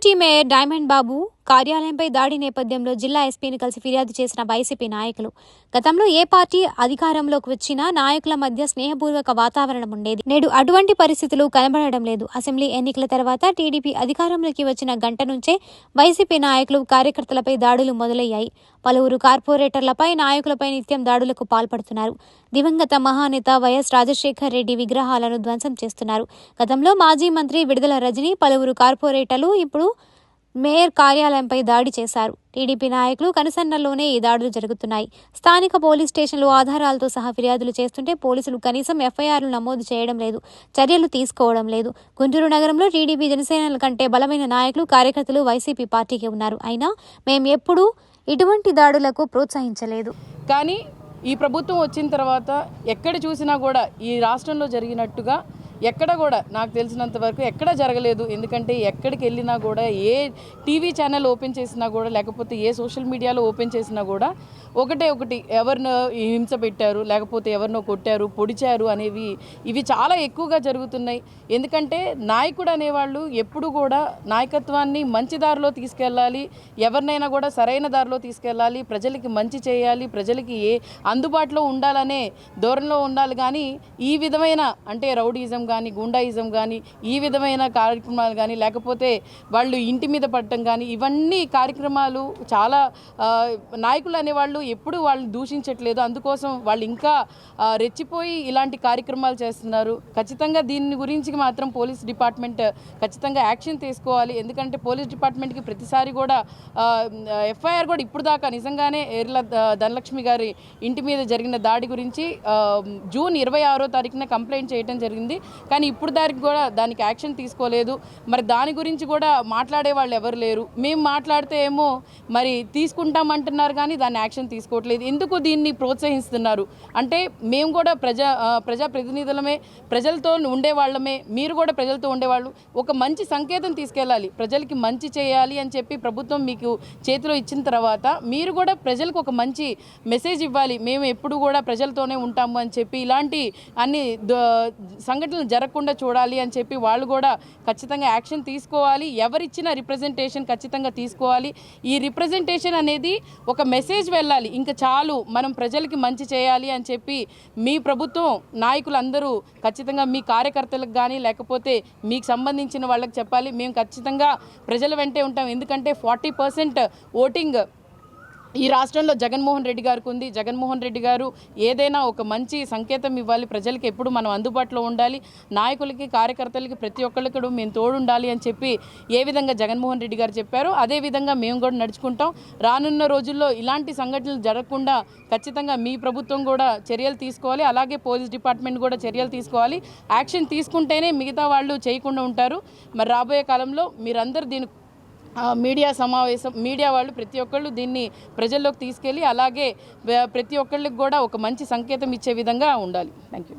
Deputy mayor diamond బాబు కార్యాలయంపై దాడి నేపథ్యంలో జిల్లా ఎస్పీని కలిసి ఫిర్యాదు చేసిన వైసీపీ నాయకులు. గతంలో ఏ పార్టీ అధికారంలోకి వచ్చినా నాయకుల మధ్య స్నేహపూర్వక వాతావరణం ఉండేది. నేడు అటువంటి పరిస్థితులు కనబడడం లేదు. అసెంబ్లీ ఎన్నికల తర్వాత టీడీపీ అధికారంలోకి వచ్చిన గంట నుంచే వైసీపీ నాయకులు కార్యకర్తలపై దాడులు మొదలయ్యాయి. పలువురు కార్పొరేటర్లపై నాయకులపై నిత్యం దాడులకు పాల్పడుతున్నారు. దివంగత మహానేత వైఎస్ రాజశేఖర్ రెడ్డి విగ్రహాలను ధ్వంసం చేస్తున్నారు. గతంలో మాజీ మంత్రి విడుదల రజని, పలువురు కార్పొరేటర్లు ఇప్పుడు మేయర్ కార్యాలయంపై దాడి చేశారు. టీడీపీ నాయకులు కనుసన్నల్లోనే ఈ దాడులు జరుగుతున్నాయి. స్థానిక పోలీస్ స్టేషన్లు ఆధారాలతో సహా ఫిర్యాదులు చేస్తుంటే పోలీసులు కనీసం ఎఫ్ఐఆర్లు నమోదు చేయడం లేదు, చర్యలు తీసుకోవడం లేదు. గుంటూరు నగరంలో టీడీపీ జనసేనల కంటే బలమైన నాయకులు, కార్యకర్తలు వైసీపీ పార్టీకి ఉన్నారు. అయినా మేము ఎప్పుడూ ఇటువంటి దాడులకు ప్రోత్సహించలేదు. కానీ ఈ ప్రభుత్వం వచ్చిన తర్వాత ఎక్కడ చూసినా కూడా ఈ రాష్ట్రంలో జరిగినట్టుగా ఎక్కడ కూడా నాకు తెలిసినంత వరకు ఎక్కడ జరగలేదు. ఎందుకంటే ఎక్కడికి వెళ్ళినా కూడా ఏ టీవీ ఛానల్ ఓపెన్ చేసినా కూడా లేకపోతే ఏ సోషల్ మీడియాలో ఓపెన్ చేసినా కూడా ఒకటి ఎవరినో హింస పెట్టారు, లేకపోతే ఎవరినో కొట్టారు, పొడిచారు అనేవి ఇవి చాలా ఎక్కువగా జరుగుతున్నాయి. ఎందుకంటే నాయకుడు అనేవాళ్ళు ఎప్పుడు కూడా నాయకత్వాన్ని మంచి దారిలో తీసుకెళ్ళాలి, ఎవరినైనా కూడా సరైన దారిలో తీసుకెళ్ళాలి, ప్రజలకి మంచి చేయాలి, ప్రజలకి అందుబాటులో ఉండాలనే ధోరణిలో ఉండాలి. కానీ ఈ విధమైన అంటే రౌడీజం కానీ, గుండాయిజం కానీ, ఈ విధమైన కార్యక్రమాలు కానీ, లేకపోతే వాళ్ళు ఇంటి మీద పడటం కానీ, ఇవన్నీ కార్యక్రమాలు చాలా నాయకులు అనేవాళ్ళు ఎప్పుడు వాళ్ళు దూషించట్లేదు. అందుకోసం వాళ్ళు ఇంకా రెచ్చిపోయి ఇలాంటి కార్యక్రమాలు చేస్తున్నారు. ఖచ్చితంగా దీని గురించి మాత్రం పోలీస్ డిపార్ట్మెంట్ ఖచ్చితంగా యాక్షన్ తీసుకోవాలి. ఎందుకంటే పోలీస్ డిపార్ట్మెంట్కి ప్రతిసారి కూడా ఎఫ్ఐఆర్ కూడా ఇప్పుడు దాకా నిజంగానే ఎర్ల ధనలక్ష్మి గారి ఇంటి మీద జరిగిన దాడి గురించి జూన్ 26వ తారీఖున కంప్లైంట్ చేయడం జరిగింది. కానీ ఇప్పుడు కూడా దానికి యాక్షన్ తీసుకోలేదు. మరి దాని గురించి కూడా మాట్లాడే వాళ్ళు ఎవరు లేరు. మేము మాట్లాడితే ఏమో మరి తీసుకుంటామంటున్నారు కానీ దాన్ని యాక్షన్ తీసుకోవట్లేదు. ఎందుకు దీన్ని ప్రోత్సహిస్తున్నారు అంటే మేము కూడా ప్రజాప్రతినిధులమే, ప్రజలతో ఉండేవాళ్ళమే, మీరు కూడా ప్రజలతో ఉండేవాళ్ళు. ఒక మంచి సంకేతం తీసుకెళ్ళాలి, ప్రజలకి మంచి చేయాలి అని చెప్పి ప్రభుత్వం మీకు చేతిలో ఇచ్చిన తర్వాత మీరు కూడా ప్రజలకు ఒక మంచి మెసేజ్ ఇవ్వాలి. మేము ఎప్పుడు కూడా ప్రజలతోనే ఉంటాము అని చెప్పి ఇలాంటి అన్ని సంఘటనలు జరగకుండా చూడాలి అని చెప్పి వాళ్ళు కూడా ఖచ్చితంగా యాక్షన్ తీసుకోవాలి. ఎవరిచ్చిన రిప్రజెంటేషన్ ఖచ్చితంగా తీసుకోవాలి. ఈ రిప్రజెంటేషన్ అనేది ఒక మెసేజ్ వెళ్ళాలి. ఇంకా చాలు, మనం ప్రజలకి మంచి చేయాలి అని చెప్పి మీ ప్రభుత్వం నాయకులందరూ ఖచ్చితంగా మీ కార్యకర్తలకు కానీ లేకపోతే మీకు సంబంధించిన వాళ్ళకి చెప్పాలి. మేము ఖచ్చితంగా ప్రజల వెంటే ఉంటాం. ఎందుకంటే 40% ఓటింగ్ ఈ రాష్ట్రంలో జగన్మోహన్ రెడ్డి గారికి ఉంది. జగన్మోహన్ రెడ్డి గారు ఏదైనా ఒక మంచి సంకేతం ఇవ్వాలి, ప్రజలకి ఎప్పుడు మనం అందుబాటులో ఉండాలి, నాయకులకి కార్యకర్తలకి ప్రతి ఒక్కరికి మేము తోడుండాలి అని చెప్పి ఏ విధంగా జగన్మోహన్ రెడ్డి గారు చెప్పారో అదే విధంగా మేము కూడా నడుచుకుంటాం. రానున్న రోజుల్లో ఇలాంటి సంఘటనలు జరగకుండా ఖచ్చితంగా మీ ప్రభుత్వం కూడా చర్యలు తీసుకోవాలి. అలాగే పోలీస్ డిపార్ట్మెంట్ కూడా చర్యలు తీసుకోవాలి. యాక్షన్ తీసుకుంటేనే మిగతా వాళ్ళు చేయకుండా ఉంటారు. మరి రాబోయే కాలంలో మీరందరూ దీని మీడియా సమావేశం, మీడియా వాళ్ళు ప్రతి ఒక్కళ్ళు దీన్ని ప్రజల్లోకి తీసుకెళ్ళి అలాగే ప్రతి ఒక్కళ్ళకి కూడా ఒక మంచి సంకేతం ఇచ్చే విధంగా ఉండాలి. Thank you.